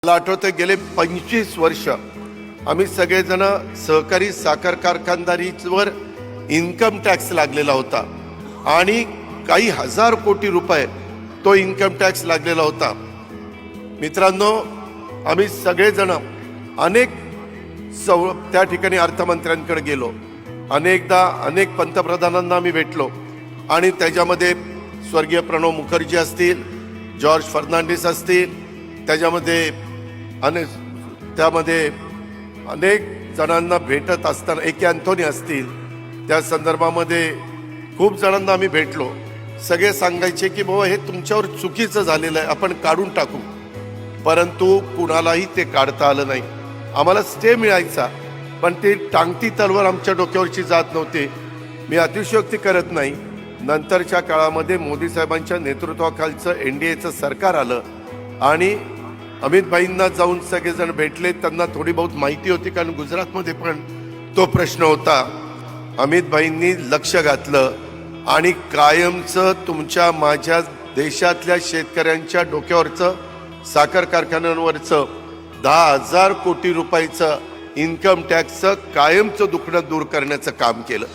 मला आठवतं गेले 25 वर्ष आम्ही सगळेजण सहकारी साखर कारखानदारीवर इन्कम टॅक्स लागलेला होता आणि काही हजार कोटी रुपये तो इन्कम टॅक्स लागलेला होता. मित्रांनो, आम्ही सगळेजण अनेक त्या ठिकाणी अर्थमंत्र्यांकडे गेलो, अनेकदा अनेक पंतप्रधानांना आम्ही भेटलो आणि त्याच्यामध्ये स्वर्गीय प्रणव मुखर्जी असतील, जॉर्ज फर्नांडिस असतील, त्यामध्ये अनेक जणांना भेटत असताना एके अँथोनी असतील, त्या संदर्भामध्ये खूप जणांना आम्ही भेटलो. सगळे सांगायचे की बाबा हे तुमच्यावर चुकीचं झालेलं आहे, आपण काढून टाकू. परंतु कुणालाही ते काढता आलं नाही. आम्हाला स्टे मिळायचा, पण ते टांगती तलवार आमच्या डोक्यावरची जात नव्हती. मी अतिशयोक्ती करत नाही. नंतरच्या काळामध्ये मोदी साहेबांच्या नेतृत्वाखालचं NDAचं सरकार आलं आणि अमित भाईंना जाऊन सगळेजण भेटले. त्यांना थोडी बहुत माहिती होती, कारण गुजरातमध्ये पण तो प्रश्न होता. अमित भाईंनी लक्ष घातलं आणि कायमचं तुमच्या माझ्या देशातल्या शेतकऱ्यांच्या डोक्यावरचं, साखर कारखान्यांवरचं 10,000 कोटी रुपयाचं इन्कम टॅक्सचं कायमचं दुखणं दूर करण्याचं काम केलं.